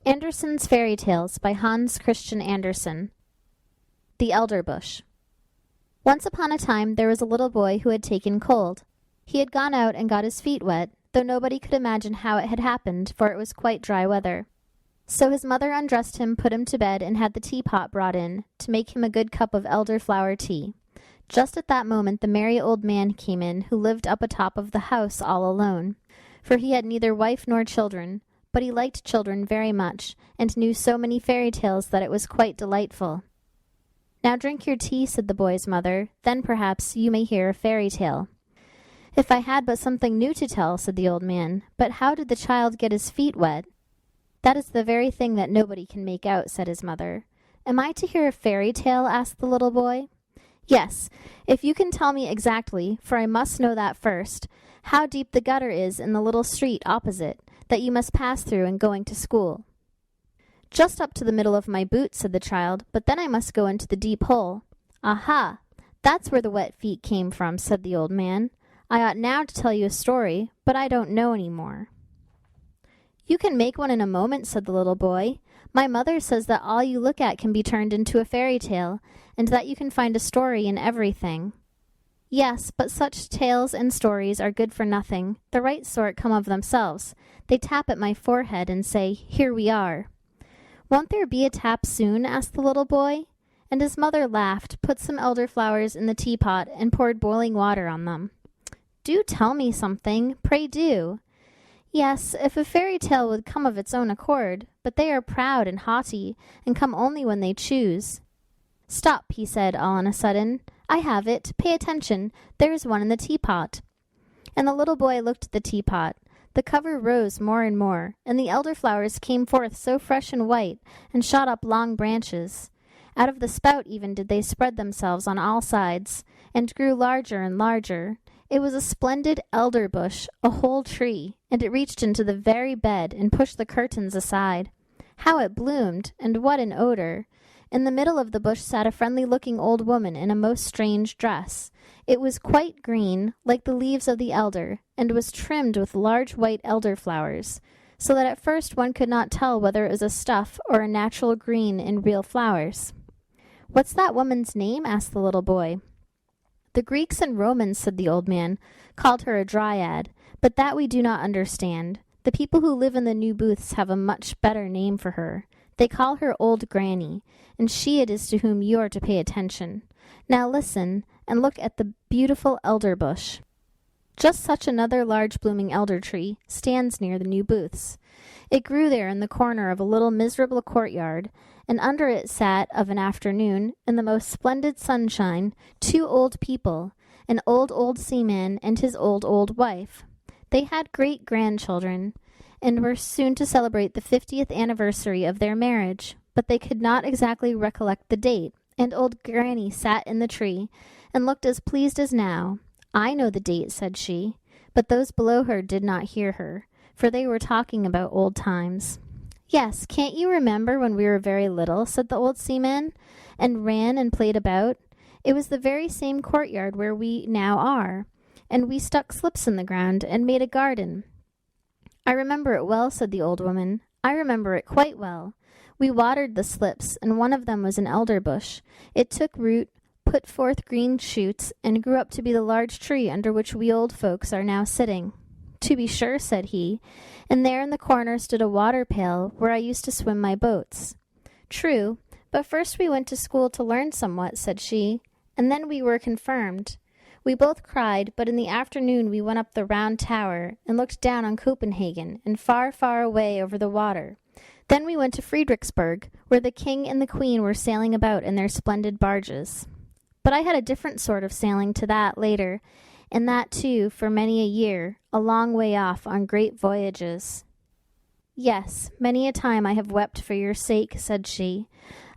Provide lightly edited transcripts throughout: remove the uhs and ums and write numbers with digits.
Andersen's Fairy Tales by Hans Christian Andersen. The Elderbush. Once upon a time there was a little boy who had taken cold. He had gone out and got his feet wet, though nobody could imagine how it had happened, for it was quite dry weather. So his mother undressed him, put him to bed, and had the teapot brought in, to make him a good cup of elderflower tea. Just at that moment the merry old man came in, who lived up atop of the house all alone, for he had neither wife nor children, but he liked children very much, and knew so many fairy tales that it was quite delightful. "Now drink your tea," said the boy's mother, "then perhaps you may hear a fairy tale." "If I had but something new to tell," said the old man. "But how did the child get his feet wet?" "That is the very thing that nobody can make out," said his mother. "Am I to hear a fairy tale?" asked the little boy. "Yes, if you can tell me exactly, for I must know that first, how deep the gutter is in the little street opposite, that you must pass through in going to school." "Just up to the middle of my boot," said the child, "but then I must go into the deep hole." "Aha! That's where the wet feet came from," said the old man. "I ought now to tell you a story, but I don't know any more." "You can make one in a moment," said the little boy. "My mother says that all you look at can be turned into a fairy tale, and that you can find a story in everything." "Yes, but such tales and stories are good for nothing. The right sort come of themselves. They tap at my forehead and say, 'Here we are.'" "Won't there be a tap soon?" asked the little boy. And his mother laughed, put some elderflowers in the teapot, and poured boiling water on them. "Do tell me something, pray do." "Yes, if a fairy tale would come of its own accord, but they are proud and haughty, and come only when they choose." "Stop," he said all on a sudden. "I have it. Pay attention. There is one in the teapot." And the little boy looked at the teapot. The cover rose more and more, and the elderflowers came forth so fresh and white, and shot up long branches. Out of the spout even did they spread themselves on all sides, and grew larger and larger. It was a splendid elderbush, a whole tree, and it reached into the very bed and pushed the curtains aside. How it bloomed, and what an odor! In the middle of the bush sat a friendly-looking old woman in a most strange dress. It was quite green, like the leaves of the elder, and was trimmed with large white elderflowers, so that at first one could not tell whether it was a stuff or a natural green in real flowers. "What's that woman's name?" asked the little boy. "The Greeks and Romans," said the old man, "called her a dryad, but that we do not understand. The people who live in the new booths have a much better name for her. They call her Old Granny, and she it is to whom you are to pay attention. Now listen, and look at the beautiful elderbush. Just such another large blooming elder tree stands near the new booths. It grew there in the corner of a little miserable courtyard, and under it sat, of an afternoon, in the most splendid sunshine, two old people, an old seaman and his old wife. They had great-grandchildren, and were soon to celebrate the 50th anniversary of their marriage, but they could not exactly recollect the date, and Old Granny sat in the tree, and looked as pleased as now. "I know the date," said she, but those below her did not hear her, for they were talking about old times. "Yes, can't you remember when we were very little," said the old seaman, "and ran and played about? It was the very same courtyard where we now are, and we stuck slips in the ground and made a garden." "I remember it well," said the old woman. "I remember it quite well. We watered the slips, and one of them was an elderbush. It took root, put forth green shoots, and grew up to be the large tree under which we old folks are now sitting." "To be sure," said he, "and there in the corner stood a water pail where I used to swim my boats." "True, but first we went to school to learn somewhat," said she, "and then we were confirmed. We both cried, but in the afternoon we went up the round tower and looked down on Copenhagen and far, far away over the water. Then we went to Friedrichsburg, where the king and the queen were sailing about in their splendid barges. But I had a different sort of sailing to that later, and that too for many a year, a long way off on great voyages." "Yes, many a time I have wept for your sake," said she.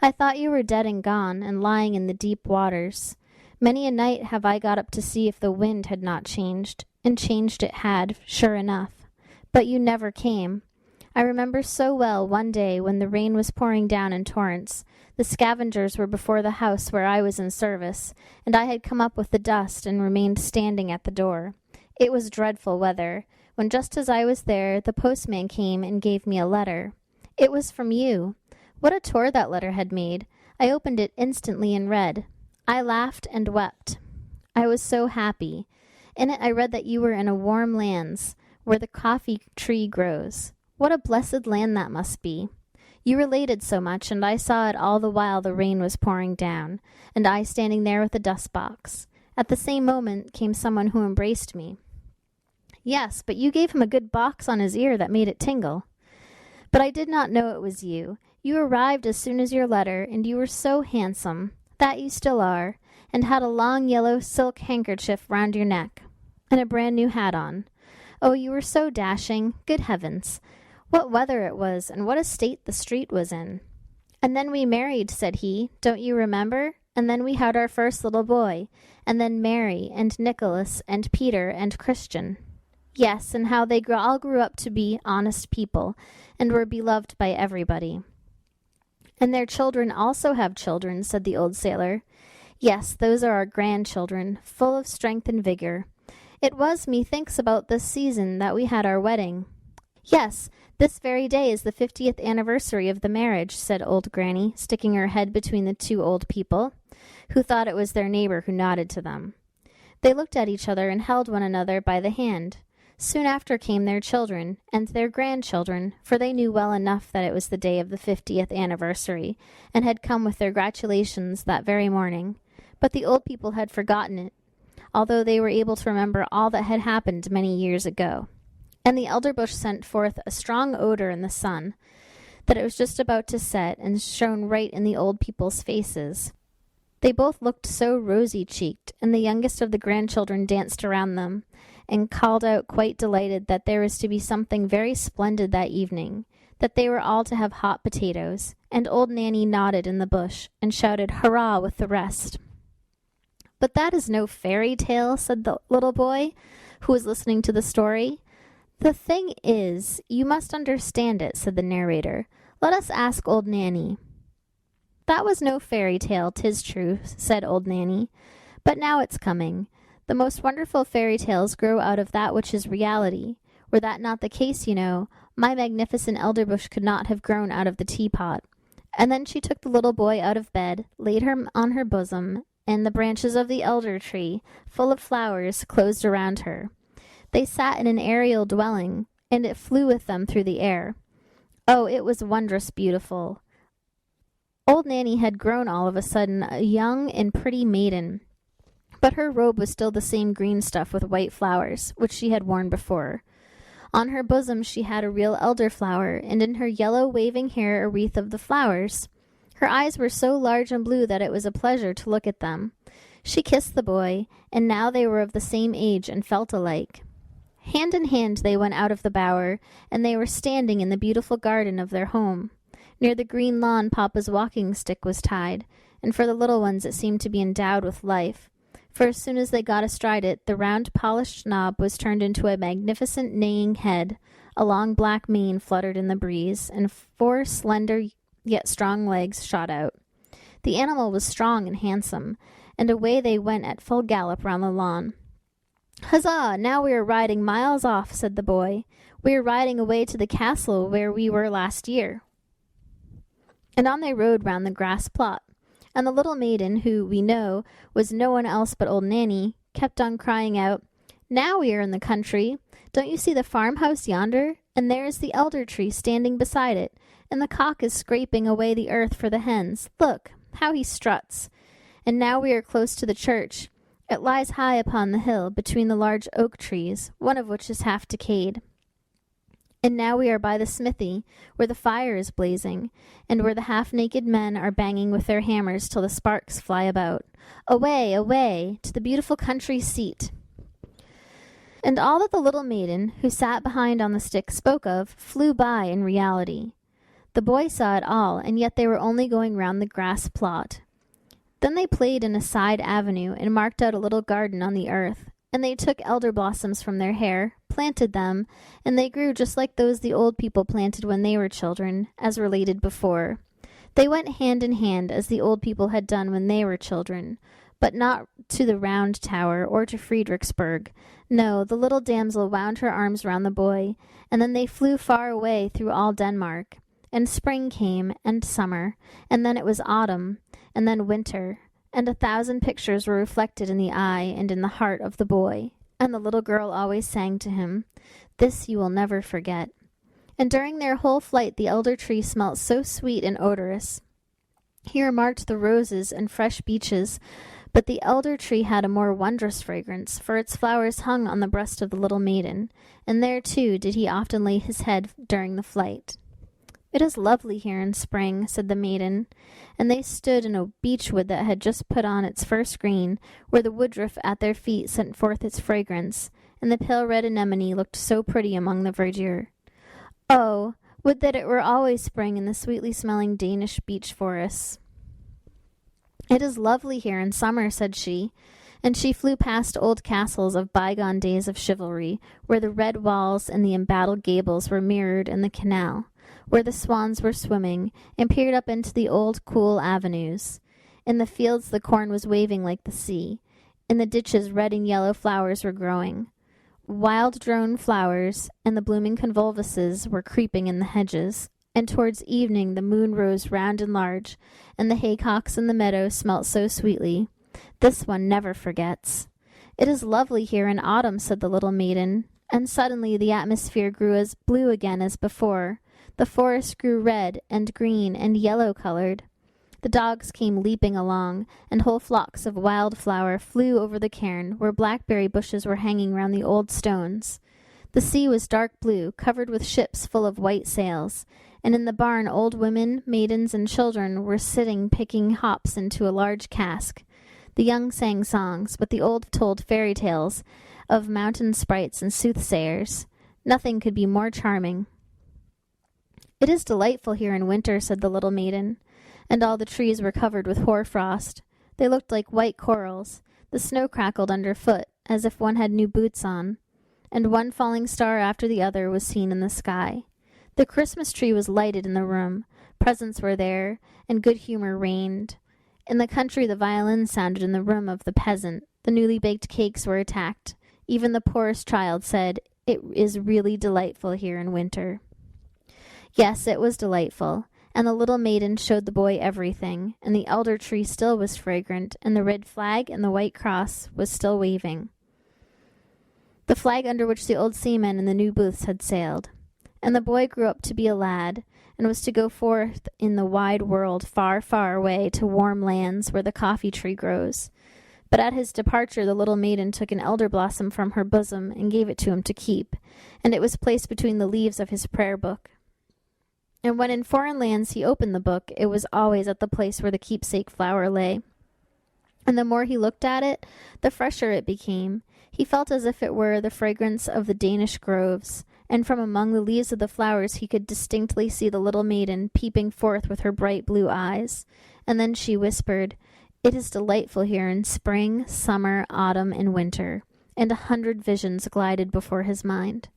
"I thought you were dead and gone, and lying in the deep waters. Many a night have I got up to see if the wind had not changed, and changed it had, sure enough. But you never came. I remember so well one day when the rain was pouring down in torrents. The scavengers were before the house where I was in service, and I had come up with the dust and remained standing at the door. It was dreadful weather, when just as I was there the postman came and gave me a letter. It was from you. What a tour that letter had made! I opened it instantly and read. I laughed and wept. I was so happy. In it I read that you were in a warm lands, where the coffee tree grows. What a blessed land that must be! You related so much, and I saw it all the while the rain was pouring down, and I standing there with the dust-box. At the same moment came someone who embraced me. Yes, but you gave him a good box on his ear that made it tingle. But I did not know it was you. You arrived as soon as your letter, and you were so handsome, that you still are, and had a long yellow silk handkerchief round your neck, and a brand new hat on. Oh, you were so dashing. Good heavens! What weather it was, and what a state the street was in. And then we married, said he. Don't you remember? And then we had our first little boy, and then Mary, and Nicholas, and Peter, and Christian. Yes, and how they all grew up to be honest people, and were beloved by everybody. And their children also have children, said the old sailor. Yes, those are our grandchildren, full of strength and vigor. It was, methinks, about this season that we had our wedding. Yes, this very day is the 50th anniversary of the marriage, said old Granny, sticking her head between the two old people, who thought it was their neighbor who nodded to them. They looked at each other and held one another by the hand. Soon after came their children, and their grandchildren, for they knew well enough that it was the day of the 50th anniversary, and had come with their gratulations that very morning. But the old people had forgotten it, although they were able to remember all that had happened many years ago. And the elderbush sent forth a strong odor in the sun, that it was just about to set, and shone right in the old people's faces. They both looked so rosy-cheeked, and the youngest of the grandchildren danced around them, and called out quite delighted that there was to be something very splendid that evening, that they were all to have hot potatoes, and old Nanny nodded in the bush, and shouted hurrah with the rest. But that is no fairy tale, said the little boy, who was listening to the story. The thing is, you must understand it, said the narrator. Let us ask old Nanny. That was no fairy tale, 'tis true, said old Nanny. But now it's coming. The most wonderful fairy tales grow out of that which is reality. Were that not the case, you know, my magnificent elderbush could not have grown out of the teapot. And then she took the little boy out of bed, laid him on her bosom, and the branches of the elder tree, full of flowers, closed around her. They sat in an aerial dwelling, and it flew with them through the air. Oh, it was wondrous beautiful. Old Nanny had grown all of a sudden a young and pretty maiden, but her robe was still the same green stuff with white flowers, which she had worn before. On her bosom she had a real elderflower, and in her yellow waving hair a wreath of the flowers. Her eyes were so large and blue that it was a pleasure to look at them. She kissed the boy, and now they were of the same age and felt alike. Hand in hand they went out of the bower, and they were standing in the beautiful garden of their home. Near the green lawn Papa's walking stick was tied, and for the little ones it seemed to be endowed with life, for as soon as they got astride it, the round polished knob was turned into a magnificent neighing head, a long black mane fluttered in the breeze, and 4 slender yet strong legs shot out. The animal was strong and handsome, and away they went at full gallop round the lawn. Huzzah! Now we are riding miles off, said the boy. We are riding away to the castle where we were last year. And on they rode round the grass plot. And the little maiden, who, we know, was no one else but old Nanny, kept on crying out, Now we are in the country. Don't you see the farmhouse yonder? And there is the elder tree standing beside it, and the cock is scraping away the earth for the hens. Look, how he struts. And now we are close to the church. It lies high upon the hill, between the large oak trees, one of which is half decayed. And now we are by the smithy, where the fire is blazing, and where the half-naked men are banging with their hammers till the sparks fly about. Away, away, to the beautiful country seat. And all that the little maiden, who sat behind on the stick, spoke of, flew by in reality. The boy saw it all, and yet they were only going round the grass plot. Then they played in a side avenue, and marked out a little garden on the earth, and they took elder blossoms from their hair, planted them, and they grew just like those the old people planted when they were children, as related before. They went hand in hand, as the old people had done when they were children, but not to the Round Tower or to Friedrichsburg. No, the little damsel wound her arms round the boy, and then they flew far away through all Denmark. And spring came, and summer, and then it was autumn, and then winter, and 1,000 pictures were reflected in the eye and in the heart of the boy. And the little girl always sang to him, "This you will never forget." And during their whole flight the elder tree smelt so sweet and odorous. He remarked the roses and fresh beeches, but the elder tree had a more wondrous fragrance, for its flowers hung on the breast of the little maiden, and there too did he often lay his head during the flight. "It is lovely here in spring," said the maiden, and they stood in a beechwood that had just put on its first green, where the woodruff at their feet sent forth its fragrance, and the pale red anemone looked so pretty among the verdure. "Oh, would that it were always spring in the sweetly smelling Danish beech forests." "It is lovely here in summer," said she, and she flew past old castles of bygone days of chivalry, where the red walls and the embattled gables were mirrored in the canal, where the swans were swimming, and peered up into the old cool avenues. In the fields the corn was waving like the sea. In the ditches red and yellow flowers were growing. Wild drone flowers and the blooming convolvuluses were creeping in the hedges, and towards evening the moon rose round and large, and the haycocks in the meadow smelt so sweetly. "This one never forgets." "It is lovely here in autumn," said the little maiden, and suddenly the atmosphere grew as blue again as before. The forest grew red and green and yellow-colored. The dogs came leaping along, and whole flocks of wildflower flew over the cairn, where blackberry bushes were hanging round the old stones. The sea was dark blue, covered with ships full of white sails, and in the barn old women, maidens, and children were sitting picking hops into a large cask. The young sang songs, but the old told fairy tales of mountain sprites and soothsayers. Nothing could be more charming. "It is delightful here in winter," said the little maiden, and all the trees were covered with hoar-frost. They looked like white corals. The snow crackled underfoot, as if one had new boots on, and one falling star after the other was seen in the sky. The Christmas tree was lighted in the room. Presents were there, and good humor reigned. In the country the violin sounded in the room of the peasant. The newly baked cakes were attacked. Even the poorest child said, "It is really delightful here in winter." Yes, it was delightful, and the little maiden showed the boy everything, and the elder tree still was fragrant, and the red flag and the white cross was still waving, the flag under which the old seamen and the new booths had sailed. And the boy grew up to be a lad, and was to go forth in the wide world, far, far away to warm lands where the coffee tree grows. But at his departure the little maiden took an elder blossom from her bosom and gave it to him to keep, and it was placed between the leaves of his prayer book. And when in foreign lands he opened the book, it was always at the place where the keepsake flower lay. And the more he looked at it, the fresher it became. He felt as if it were the fragrance of the Danish groves, and from among the leaves of the flowers he could distinctly see the little maiden peeping forth with her bright blue eyes. And then she whispered, "It is delightful here in spring, summer, autumn, and winter," and 100 visions glided before his mind.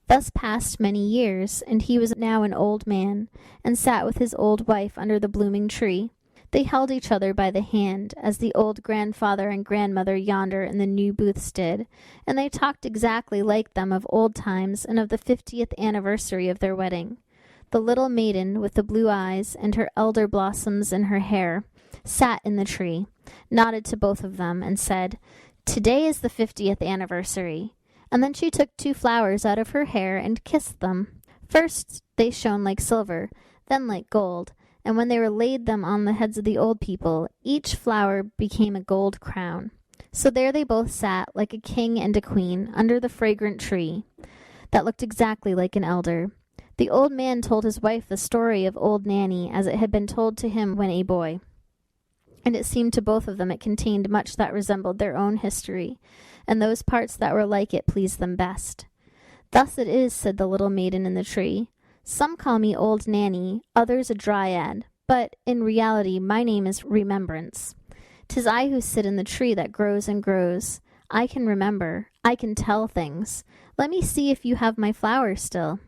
Thus passed many years, and he was now an old man, and sat with his old wife under the blooming tree. They held each other by the hand, as the old grandfather and grandmother yonder in the new booths did, and they talked exactly like them of old times and of the 50th anniversary of their wedding. The little maiden, with the blue eyes and her elder blossoms in her hair, sat in the tree, nodded to both of them, and said, "Today is the 50th anniversary." And then she took 2 flowers out of her hair and kissed them. First they shone like silver, then like gold, and when they were laid them on the heads of the old people, each flower became a gold crown. So there they both sat, like a king and a queen, under the fragrant tree, that looked exactly like an elder. The old man told his wife the story of old Nanny, as it had been told to him when a boy, and it seemed to both of them it contained much that resembled their own history, and those parts that were like it pleased them best. "Thus it is," said the little maiden in the tree. "Some call me Old Nanny, others a Dryad, but in reality my name is Remembrance. 'Tis I who sit in the tree that grows and grows. I can remember, I can tell things. Let me see if you have my flowers still."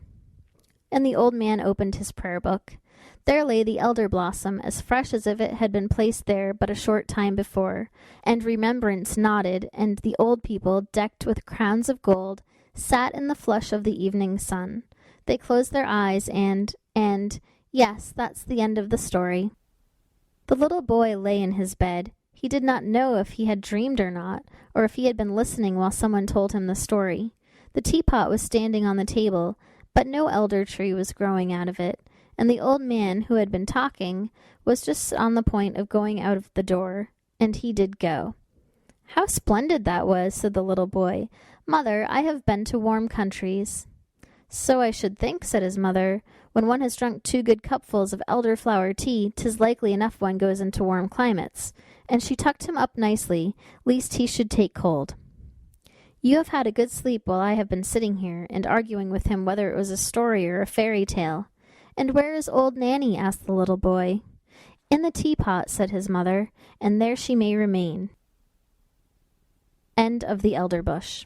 And the old man opened his prayer book. There lay the elder blossom, as fresh as if it had been placed there but a short time before, and Remembrance nodded, and the old people, decked with crowns of gold, sat in the flush of the evening sun. They closed their eyes, and, And, yes, that's the end of the story. The little boy lay in his bed. He did not know if he had dreamed or not, or if he had been listening while someone told him the story. The teapot was standing on the table, but no elder tree was growing out of it, and the old man who had been talking was just on the point of going out of the door, and he did go. "How splendid that was," said the little boy. "Mother, I have been to warm countries." "So I should think," said his mother. "When one has drunk 2 good cupfuls of elderflower tea, 'tis likely enough one goes into warm climates." And she tucked him up nicely, lest he should take cold. "You have had a good sleep while I have been sitting here, and arguing with him whether it was a story or a fairy tale." "And where is old Nanny?" asked the little boy. "In the teapot," said his mother, "and there she may remain." End of the Elderbush.